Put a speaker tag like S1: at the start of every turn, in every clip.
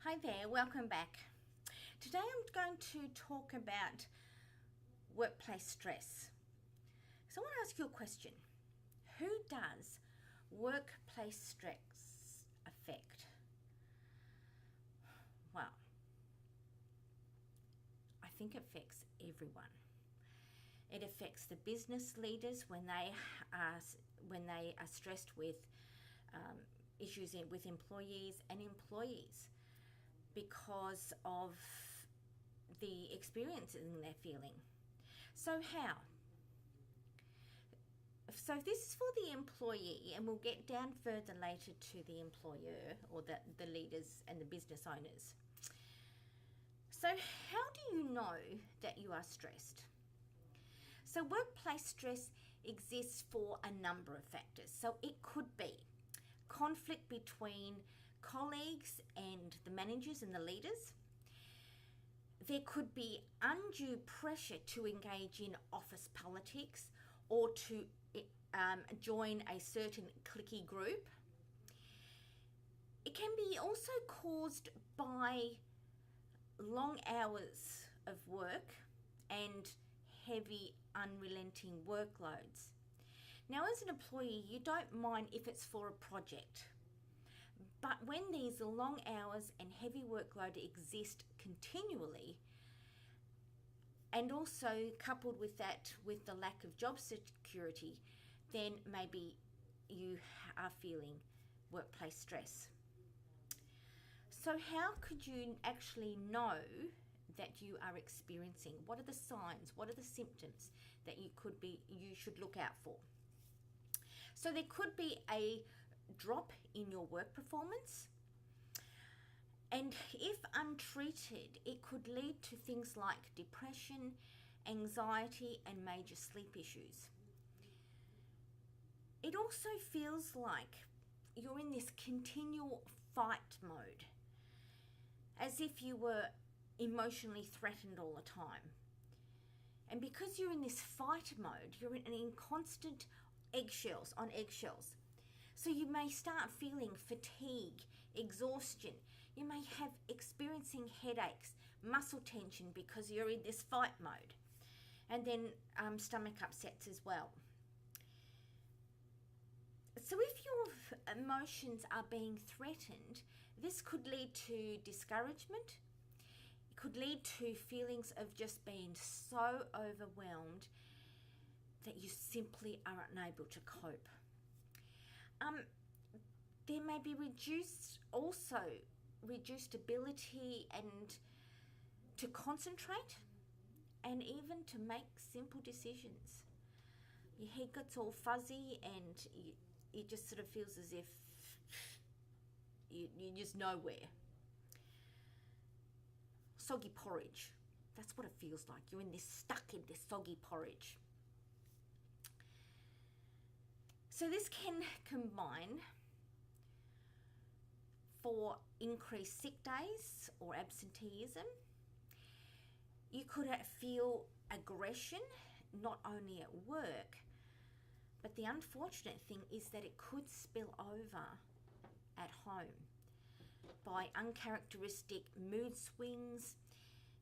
S1: Hi there, welcome back. Today I'm going to talk about workplace stress. So I want to ask you a question. Who does workplace stress affect? Well, I think it affects everyone. It affects the business leaders when they are stressed with issues with employees and employees, because of the experiences they're feeling. So how? So this is for the employee, and we'll get down further later to the employer or the leaders and the business owners. So how do you know that you are stressed? So workplace stress exists for a number of factors. So it could be conflict between colleagues and the managers and the leaders. There could be undue pressure to engage in office politics or to join a certain cliquey group. It can be also caused by long hours of work and heavy, unrelenting workloads. Now, as an employee, you don't mind if it's for a project. But when these long hours and heavy workload exist continually, and also coupled with that, with the lack of job security, then maybe you are feeling workplace stress. So how could you actually know that you are experiencing? What are the signs? What are the symptoms that you should look out for? So there could be a drop in your work performance, and if untreated, it could lead to things like depression, anxiety, and major sleep issues. It also feels like you're in this continual fight mode, as if you were emotionally threatened all the time. And because you're in this fight mode, you're in constant eggshells. So you may start feeling fatigue, exhaustion. You may have experiencing headaches, muscle tension because you're in this fight mode. And then stomach upsets as well. So if your emotions are being threatened, this could lead to discouragement. It could lead to feelings of just being so overwhelmed that you simply are unable to cope. There may be reduced ability and to concentrate and even to make simple decisions. Your head gets all fuzzy and it just sort of feels as if you're just nowhere. Soggy porridge. That's what it feels like. You're stuck in this soggy porridge. So this can combine for increased sick days or absenteeism. You could feel aggression, not only at work, but the unfortunate thing is that it could spill over at home by uncharacteristic mood swings,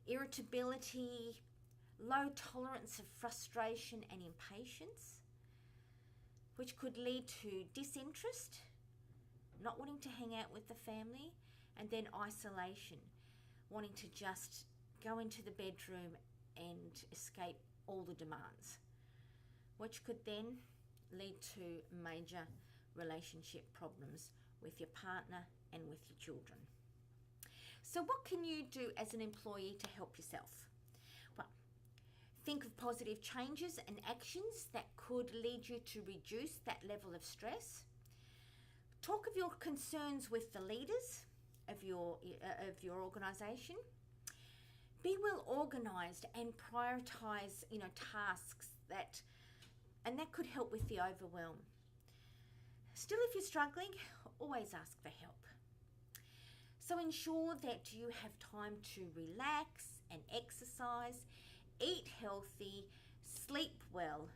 S1: irritability, low tolerance of frustration and impatience, which could lead to disinterest, not wanting to hang out with the family, and then isolation, wanting to just go into the bedroom and escape all the demands, which could then lead to major relationship problems with your partner and with your children. So what can you do as an employee to help yourself? Well, think of positive changes and actions that could lead you to reduce that level of stress. Talk of your concerns with the leaders of your organisation. Be well organised and prioritise, tasks that could help with the overwhelm. Still, if you're struggling, always ask for help. So ensure that you have time to relax and exercise, eat healthy, sleep well,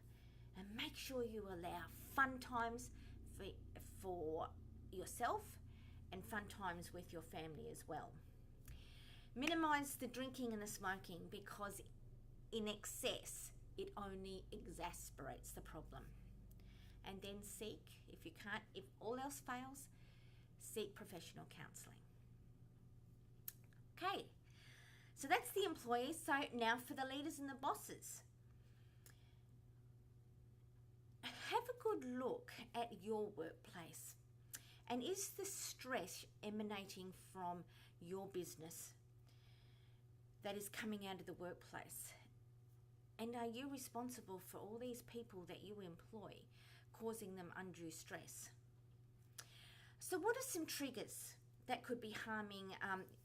S1: and make sure you allow fun times for yourself and fun times with your family as well. Minimize the drinking and the smoking, because in excess it only exasperates the problem. And then seek, if all else fails, seek professional counselling. Okay, so that's the employees. So now for the leaders and the bosses. Have a good look at your workplace. And is the stress emanating from your business that is coming out of the workplace? And are you responsible for all these people that you employ, causing them undue stress? So what are some triggers that could be harming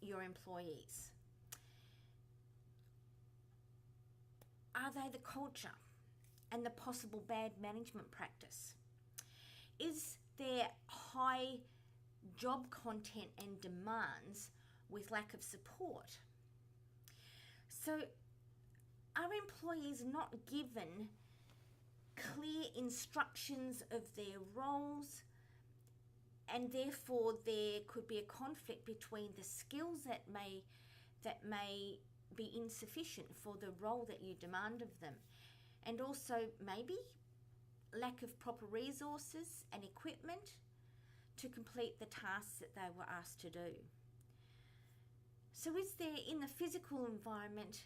S1: your employees? Are they the culture and the possible bad management practice? Is there high job content and demands with lack of support? So are employees not given clear instructions of their roles, and therefore there could be a conflict between the skills that may be insufficient for the role that you demand of them, and also maybe lack of proper resources and equipment to complete the tasks that they were asked to do? So is there, in the physical environment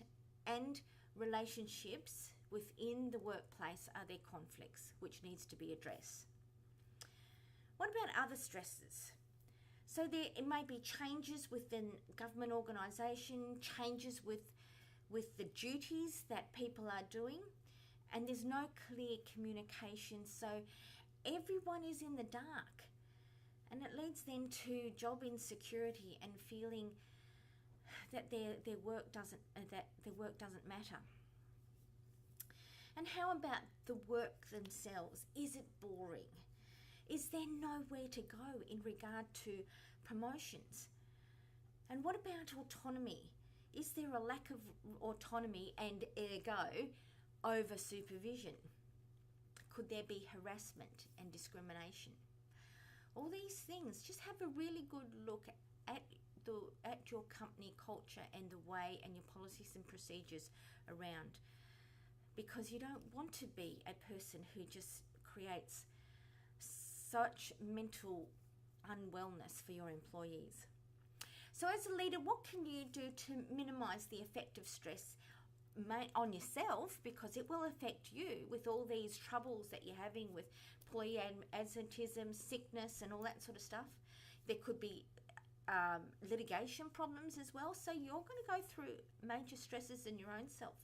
S1: and relationships within the workplace, are there conflicts which needs to be addressed? What about other stresses? So it may be changes within government organisation, changes with the duties that people are doing, and there's no clear communication, so everyone is in the dark, and it leads then to job insecurity and feeling that their work doesn't matter. And how about the work themselves? Is it boring? Is there nowhere to go in regard to promotions? And what about autonomy? Is there a lack of autonomy and ergo over supervision? Could there be harassment and discrimination? All these things, just have a really good look at your company culture and the way and your policies and procedures around, because you don't want to be a person who just creates such mental unwellness for your employees. So as a leader, what can you do to minimize the effect of stress on yourself, because it will affect you with all these troubles that you're having with employee absenteeism, sickness and all that sort of stuff? There could be litigation problems as well, so you're going to go through major stresses in your own self.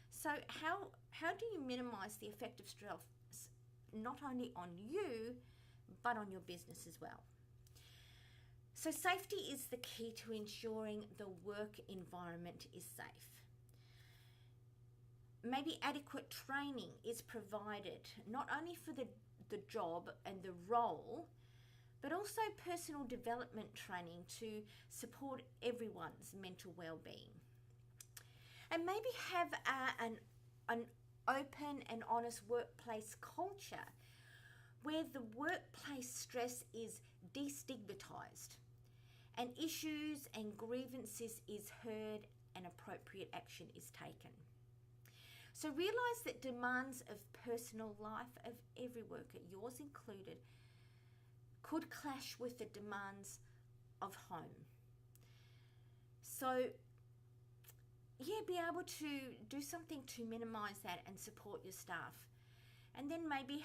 S1: So how do you minimize the effect of stress not only on you but on your business as well? So safety is the key to ensuring the work environment is safe. Maybe adequate training is provided, not only for the job and the role, but also personal development training to support everyone's mental well-being. And maybe have an open and honest workplace culture where the workplace stress is destigmatized and issues and grievances is heard and appropriate action is taken. So realise that demands of personal life of every worker, yours included, could clash with the demands of home. So yeah, be able to do something to minimise that and support your staff. And then maybe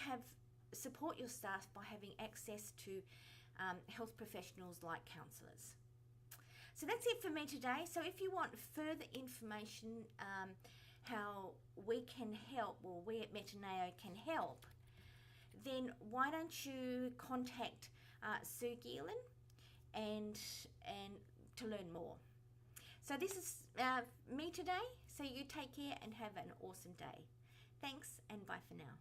S1: support your staff by having access to health professionals like counsellors. So that's it for me today. So if you want further information how we can help, or we at Metaneo can help, then why don't you contact Sue Geelan and to learn more. So this is me today. So you take care and have an awesome day. Thanks, and bye for now.